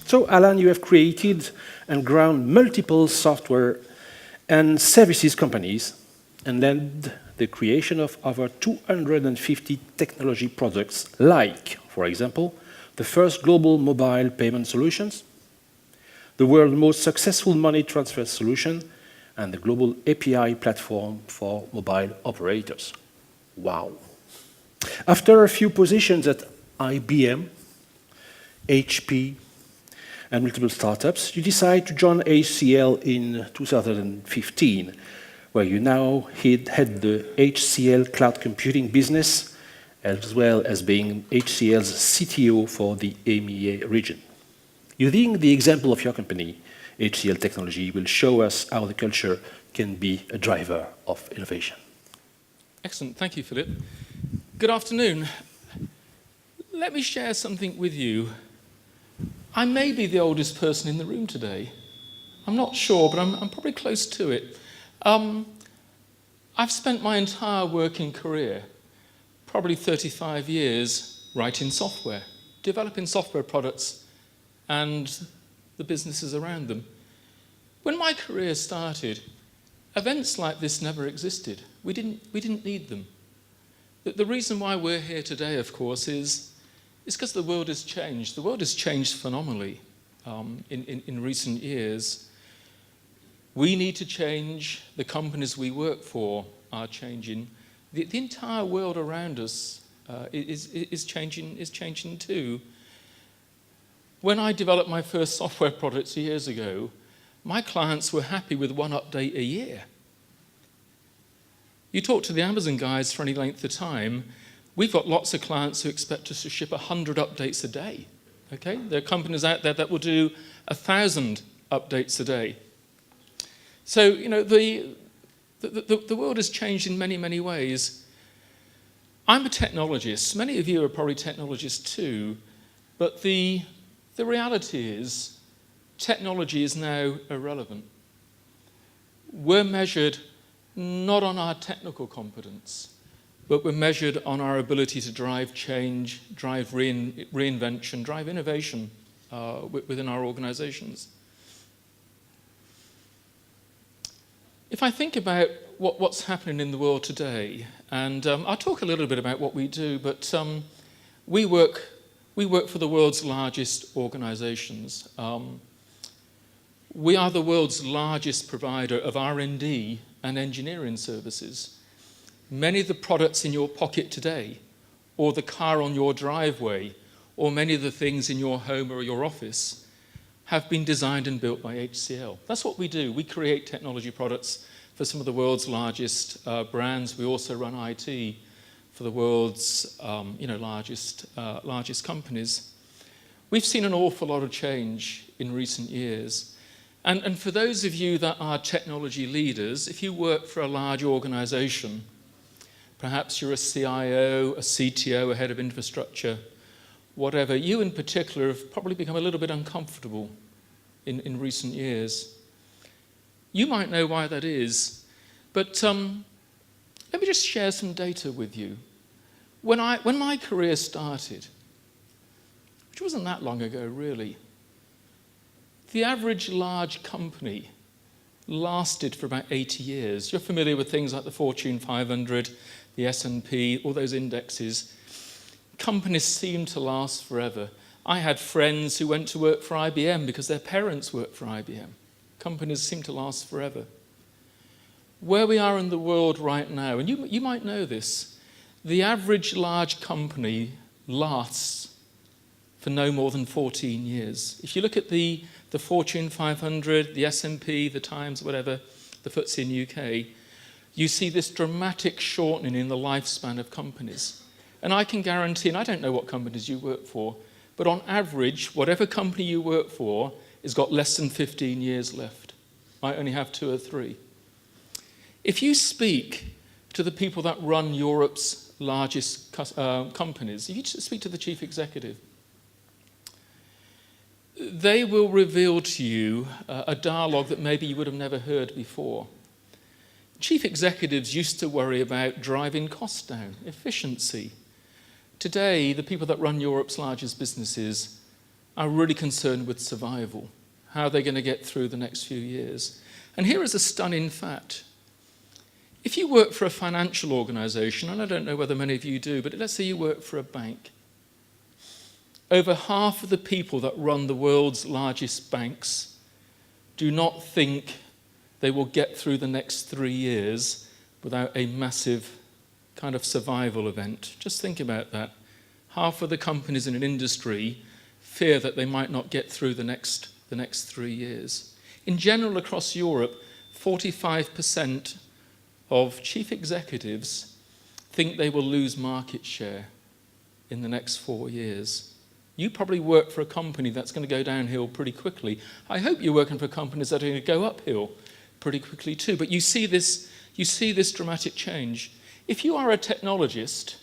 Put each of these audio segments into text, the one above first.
So, Alan, you have created and grown multiple software and services companies and led the creation of over 250 technology products like, for example, the first global mobile payment solutions, the world's most successful money transfer solution, and the global API platform for mobile operators. Wow. After a few positions at IBM, HP, and multiple startups, you decide to join HCL in 2015, where you now head the HCL cloud computing business, as well as being HCL's CTO for the EMEA region. Using the example of your company, HCL Technology will show us how the culture can be a driver of innovation. Excellent, thank you, Philip. Good afternoon. Let me share something with you. I may be the oldest person in the room today. I'm not sure, but I'm probably close to it. I've spent my entire working career, probably 35 years, writing software, developing software products and the businesses around them. When my career started, events like this never existed. We didn't need them. The reason why we're here today, of course, is because the world has changed. The world has changed phenomenally in recent years. We need to change. The companies we work for are changing. The entire world around us is changing too. When I developed my first software products years ago, my clients were happy with one update a year. You talk to the Amazon guys for any length of time, we've got lots of clients who expect us to ship 100 updates a day. Okay? There are companies out there that will do 1,000 updates a day. So, you know, the world has changed in many, many ways. I'm a technologist. Many of you are probably technologists too, but the reality is technology is now irrelevant. We're measured not on our technical competence, but we're measured on our ability to drive change, drive reinvention, drive innovation within our organizations. If I think about what's happening in the world today, and I'll talk a little bit about what we do, but we work for the world's largest organizations. We are the world's largest provider of R&D and engineering services. Many of the products in your pocket today, or the car on your driveway, or many of the things in your home or your office have been designed and built by HCL. That's what we do. We create technology products for some of the world's largest brands. We also run IT for the world's largest companies. We've seen an awful lot of change in recent years. And for those of you that are technology leaders, if you work for a large organization, perhaps you're a CIO, a CTO, a head of infrastructure, whatever, you in particular have probably become a little bit uncomfortable in recent years. You might know why that is, but let me just share some data with you. When my career started, which wasn't that long ago really, the average large company lasted for about 80 years. You're familiar with things like the Fortune 500, the S&P, all those indexes. Companies seem to last forever. I had friends who went to work for IBM because their parents worked for IBM. Companies seem to last forever. Where we are in the world right now, and you might know this, the average large company lasts for no more than 14 years. If you look at the Fortune 500, the S&P, the Times, whatever, the FTSE in UK, you see this dramatic shortening in the lifespan of companies. And I can guarantee, and I don't know what companies you work for, but on average, whatever company you work for has got less than 15 years left. Might only have 2 or 3. If you speak to the people that run Europe's largest companies, if you speak to the chief executive, they will reveal to you a dialogue that maybe you would have never heard before. Chief executives used to worry about driving costs down, efficiency. Today, the people that run Europe's largest businesses are really concerned with survival. How are they going to get through the next few years? And here is a stunning fact. If you work for a financial organisation, and I don't know whether many of you do, but let's say you work for a bank, over half of the people that run the world's largest banks do not think they will get through the next 3 years without a massive kind of survival event. Just think about that. Half of the companies in an industry fear that they might not get through the next 3 years. In general, across Europe, 45% of chief executives think they will lose market share in the next 4 years. You probably work for a company that's going to go downhill pretty quickly. I hope you're working for companies that are going to go uphill pretty quickly too. But you see this dramatic change. If you are a technologist,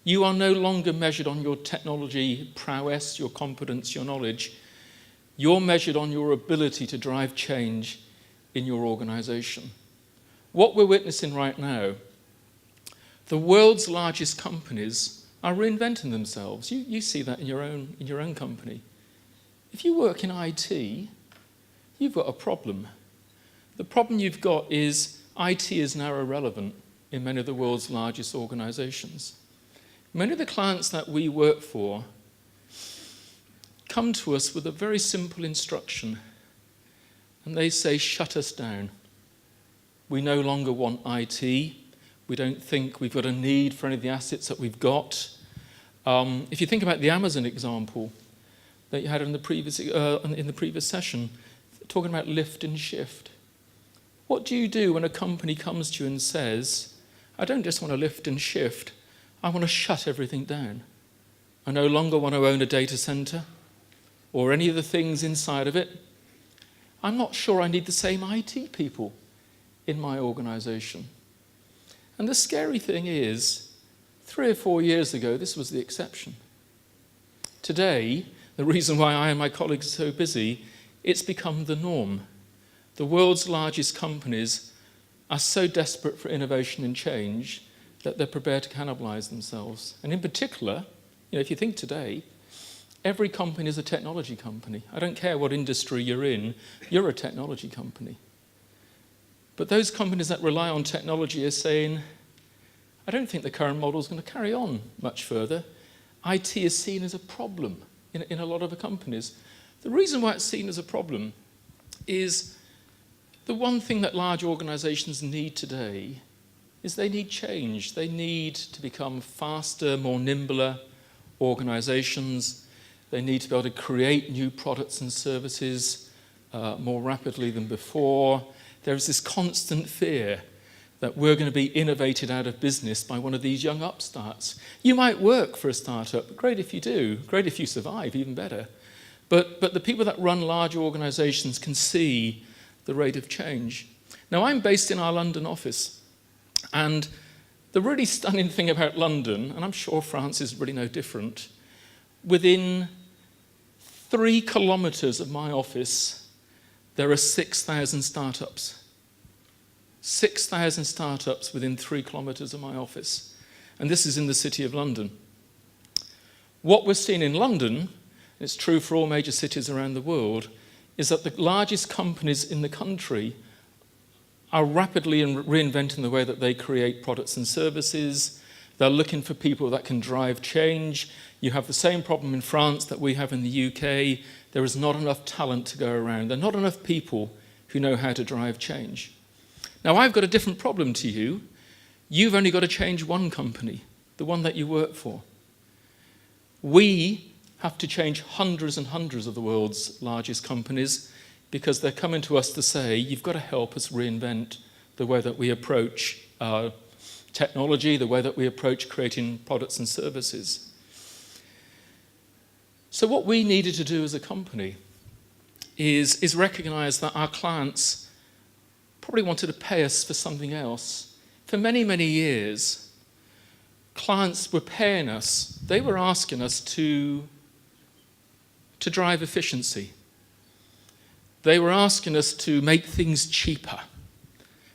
you are no longer measured on your technology prowess, your competence, your knowledge. You're measured on your ability to drive change in your organization. What we're witnessing right now, the world's largest companies are reinventing themselves. You see that in your own company. If you work in IT, you've got a problem. The problem you've got is IT is now irrelevant in many of the world's largest organizations. Many of the clients that we work for come to us with a very simple instruction, and they say, shut us down. We no longer want IT. We don't think we've got a need for any of the assets that we've got. If you think about the Amazon example that you had in the previous session, talking about lift and shift. What do you do when a company comes to you and says, I don't just want to lift and shift, I want to shut everything down. I no longer want to own a data center or any of the things inside of it. I'm not sure I need the same IT people in my organization. And the scary thing is, 3 or 4 years ago, this was the exception. Today, the reason why I and my colleagues are so busy, it's become the norm. The world's largest companies are so desperate for innovation and change that they're prepared to cannibalize themselves. And in particular, if you think today, every company is a technology company. I don't care what industry you're in, you're a technology company. But those companies that rely on technology are saying, I don't think the current model is going to carry on much further. IT is seen as a problem in a lot of the companies. The reason why it's seen as a problem is the one thing that large organizations need today is they need change. They need to become faster, more nimbler organizations. They need to be able to create new products and services more rapidly than before. There is this constant fear that we're going to be innovated out of business by one of these young upstarts. You might work for a startup. Great if you do. Great if you survive, even better. But the people that run large organizations can see the rate of change. Now, I'm based in our London office. And the really stunning thing about London, and I'm sure France is really no different, within 3 kilometers of my office, there are 6,000 startups. 6,000 startups within 3 kilometers of my office. And this is in the city of London. What we're seeing in London, and it's true for all major cities around the world, is that the largest companies in the country are rapidly reinventing the way that they create products and services. They're looking for people that can drive change. You have the same problem in France that we have in the UK. There is not enough talent to go around. There are not enough people who know how to drive change. Now, I've got a different problem to you. You've only got to change one company, the one that you work for. We have to change hundreds and hundreds of the world's largest companies because they're coming to us to say, you've got to help us reinvent the way that we approach technology, the way that we approach creating products and services. So what we needed to do as a company is recognize that our clients probably wanted to pay us for something else. For many, many years, clients were paying us. They were asking us to drive efficiency. They were asking us to make things cheaper,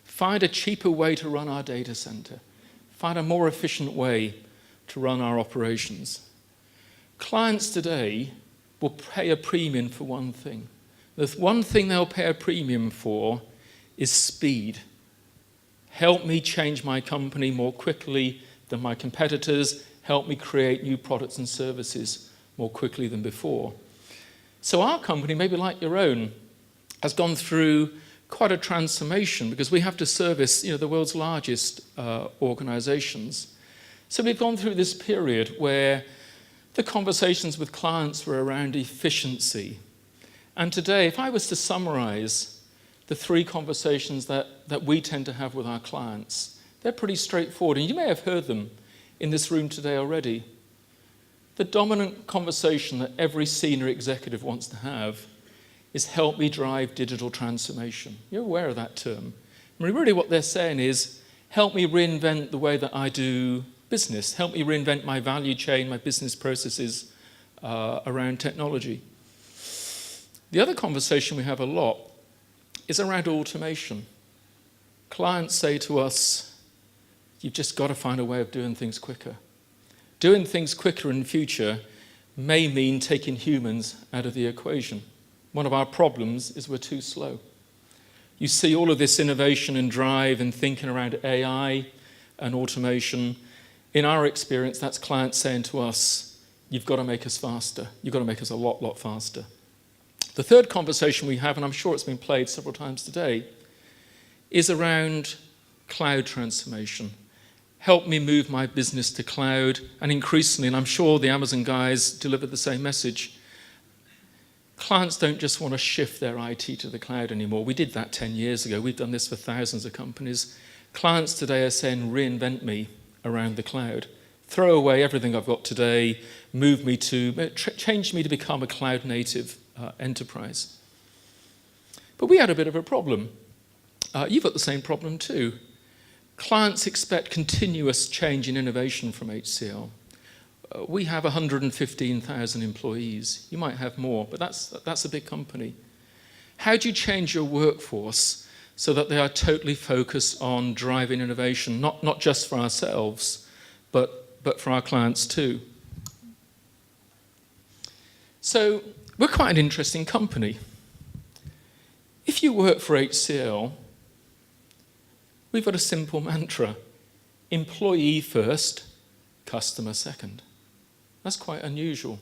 find a cheaper way to run our data center, find a more efficient way to run our operations. Clients today will pay a premium for one thing. The one thing they'll pay a premium for is speed. Help me change my company more quickly than my competitors. Help me create new products and services more quickly than before. So our company, maybe like your own, has gone through quite a transformation because we have to service the world's largest organizations. So we've gone through this period where the conversations with clients were around efficiency. And today, if I was to summarize the three conversations that we tend to have with our clients, they're pretty straightforward. And you may have heard them in this room today already. The dominant conversation that every senior executive wants to have is help me drive digital transformation. You're aware of that term. I mean, really what they're saying is help me reinvent the way that I do business. Help me reinvent my value chain, my business processes around technology. The other conversation we have a lot is around automation. Clients say to us, you've just got to find a way of doing things quicker. Doing things quicker in the future may mean taking humans out of the equation. One of our problems is we're too slow. You see all of this innovation and drive and thinking around AI and automation. In our experience, that's clients saying to us, you've got to make us faster. You've got to make us a lot faster. The third conversation we have, and I'm sure it's been played several times today, is around cloud transformation. Help me move my business to cloud. And increasingly, and I'm sure the Amazon guys delivered the same message, clients don't just want to shift their IT to the cloud anymore. We did that 10 years ago. We've done this for thousands of companies. Clients today are saying, reinvent me around the cloud. Throw away everything I've got today, change me to become a cloud native enterprise. But we had a bit of a problem. You've got the same problem too. Clients expect continuous change and innovation from HCL. We have 115,000 employees. You might have more, but that's a big company. How do you change your workforce so that they are totally focused on driving innovation, not just for ourselves, but for our clients too? So we're quite an interesting company. If you work for HCL, we've got a simple mantra: employee first, customer second. That's quite unusual.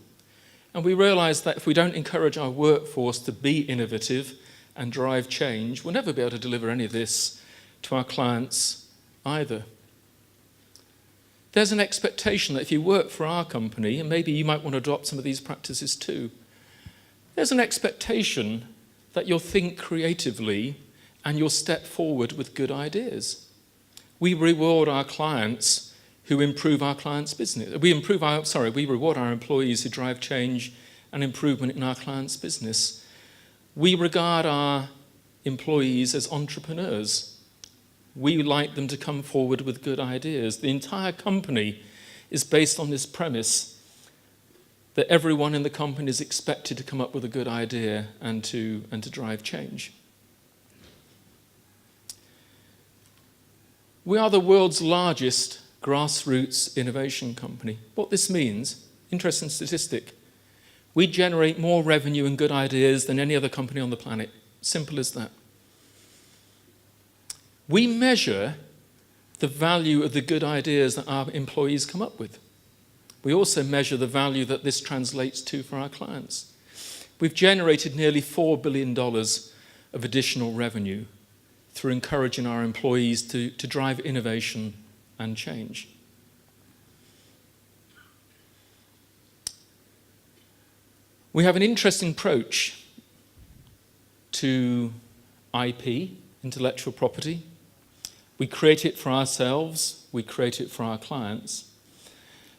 And we realize that if we don't encourage our workforce to be innovative and drive change, we'll never be able to deliver any of this to our clients either. There's an expectation that if you work for our company, and maybe you might want to adopt some of these practices too, there's an expectation that you'll think creatively and you'll step forward with good ideas. We reward our clients who improve our clients' business. We reward our employees who drive change and improvement in our clients' business. We regard our employees as entrepreneurs. We like them to come forward with good ideas. The entire company is based on this premise that everyone in the company is expected to come up with a good idea and to drive change. We are the world's largest grassroots innovation company. What this means, interesting statistic, we generate more revenue and good ideas than any other company on the planet. Simple as that. We measure the value of the good ideas that our employees come up with. We also measure the value that this translates to for our clients. We've generated nearly $4 billion of additional revenue through encouraging our employees to drive innovation and change. We have an interesting approach to IP, intellectual property. We create it for ourselves, we create it for our clients.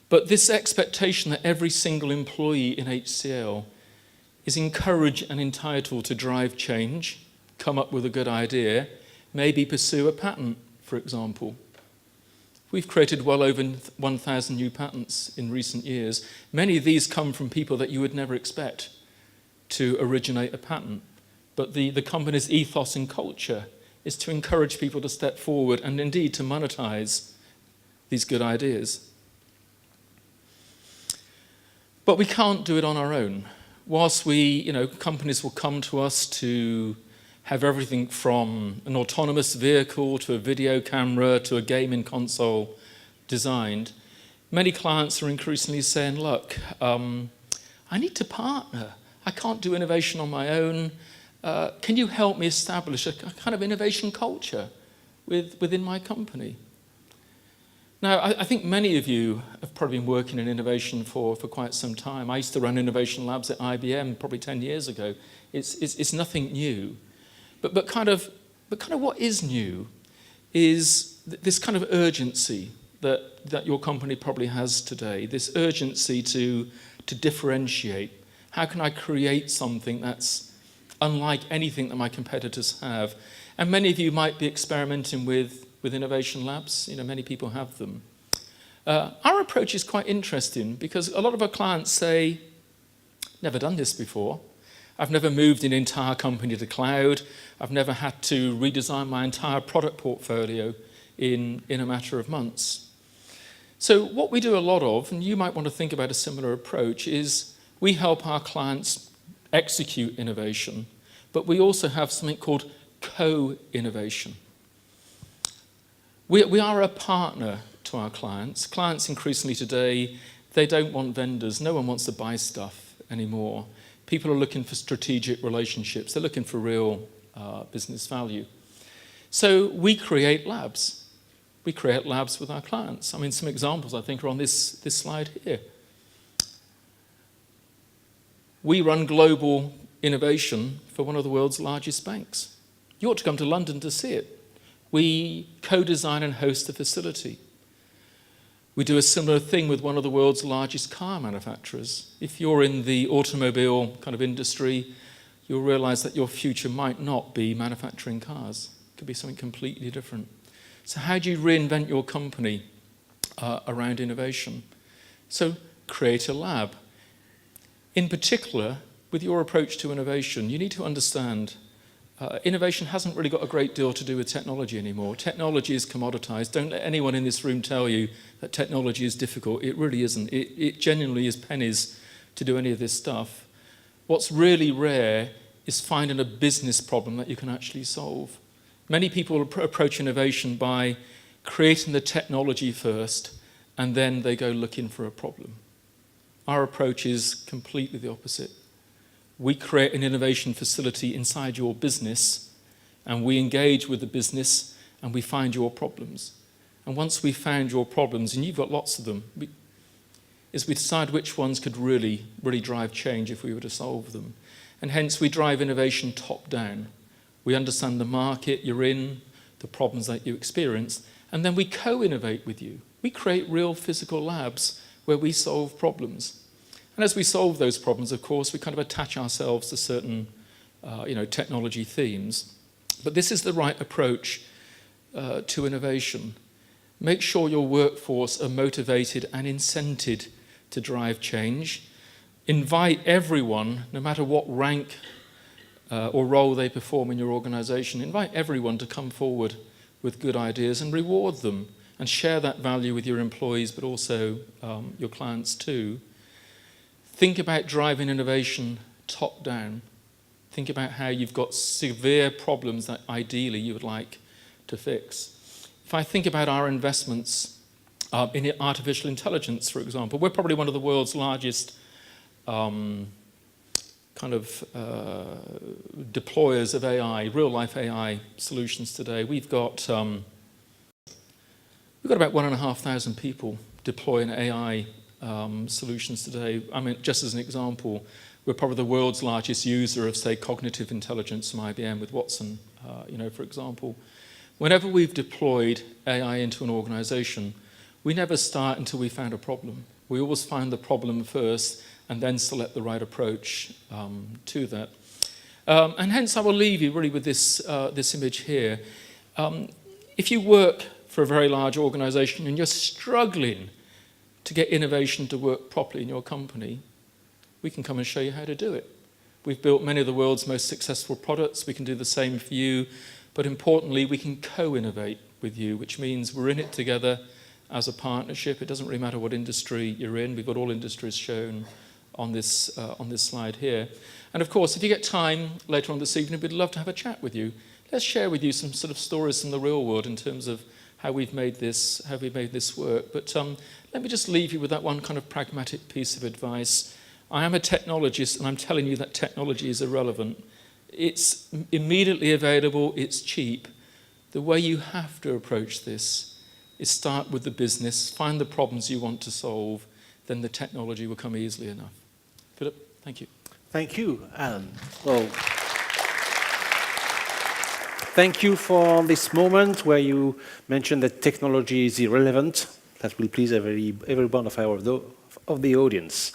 But this expectation that every single employee in HCL is encouraged and entitled to drive change, come up with a good idea, maybe pursue a patent, for example. We've created well over 1,000 new patents in recent years. Many of these come from people that you would never expect to originate a patent. But the company's ethos and culture is to encourage people to step forward and indeed to monetize these good ideas. But we can't do it on our own. whilst companies will come to us to have everything from an autonomous vehicle to a video camera to a gaming console designed, many clients are increasingly saying, look, I need to partner. I can't do innovation on my own. Can you help me establish a kind of innovation culture within my company? Now, I think many of you have probably been working in innovation for quite some time. I used to run innovation labs at IBM probably 10 years ago. It's nothing new. But kind of what is new is this kind of urgency that your company probably has today, this urgency to differentiate. How can I create something that's unlike anything that my competitors have? And many of you might be experimenting with innovation labs. Many people have them. Our approach is quite interesting because a lot of our clients say, never done this before. I've never moved an entire company to cloud. I've never had to redesign my entire product portfolio in a matter of months. So what we do a lot of, and you might want to think about a similar approach, is we help our clients execute innovation, but we also have something called co-innovation. We are a partner to our clients. Clients increasingly today, they don't want vendors. No one wants to buy stuff anymore. People are looking for strategic relationships. They're looking for real business value. So we create labs. We create labs with our clients. I mean, some examples I think are on this slide here. We run global innovation for one of the world's largest banks. You ought to come to London to see it. We co-design and host a facility. We do a similar thing with one of the world's largest car manufacturers. If you're in the automobile kind of industry, you'll realize that your future might not be manufacturing cars. It could be something completely different. So how do you reinvent your company around innovation? So create a lab. In particular, with your approach to innovation, you need to understand innovation hasn't really got a great deal to do with technology anymore. Technology is commoditized. Don't let anyone in this room tell you that technology is difficult. It really isn't. It genuinely is pennies to do any of this stuff. What's really rare is finding a business problem that you can actually solve. Many people approach innovation by creating the technology first, and then they go looking for a problem. Our approach is completely the opposite. We create an innovation facility inside your business, and we engage with the business, and we find your problems. And once we've found your problems, and you've got lots of them, we decide which ones could really drive change if we were to solve them. And hence we drive innovation top down. We understand the market you're in, the problems that you experience, and then we co-innovate with you. We create real physical labs where we solve problems. And as we solve those problems, of course, we kind of attach ourselves to certain technology themes. But this is the right approach to innovation. Make sure your workforce are motivated and incented to drive change. Invite everyone, no matter what rank or role they perform in your organization, invite everyone to come forward with good ideas and reward them and share that value with your employees, but also your clients too. Think about driving innovation top down. Think about how you've got severe problems that ideally you would like to fix. If I think about our investments in artificial intelligence, for example, we're probably one of the world's largest deployers of AI, real-life AI solutions today. We've got about 1,500 people deploying AI solutions today. I mean, just as an example, we're probably the world's largest user of, say, cognitive intelligence from IBM with Watson, for example. Whenever we've deployed AI into an organization, we never start until we found a problem. We always find the problem first and then select the right approach to that. And hence I will leave you really with this image here. If you work for a very large organization and you're struggling to get innovation to work properly in your company, we can come and show you how to do it. We've built many of the world's most successful products. We can do the same for you. But importantly, we can co-innovate with you, which means we're in it together as a partnership. It doesn't really matter what industry you're in. We've got all industries shown on this slide here. And of course, if you get time later on this evening, we'd love to have a chat with you. Let's share with you some sort of stories from the real world in terms of how we've made this work. But let me just leave you with that one kind of pragmatic piece of advice. I am a technologist, and I'm telling you that technology is irrelevant. It's immediately available, it's cheap. The way you have to approach this is start with the business, find the problems you want to solve, then the technology will come easily enough. Philip, thank you. Thank you, Alan. Well, thank you for this moment where you mentioned that technology is irrelevant. That will please every one of the audience.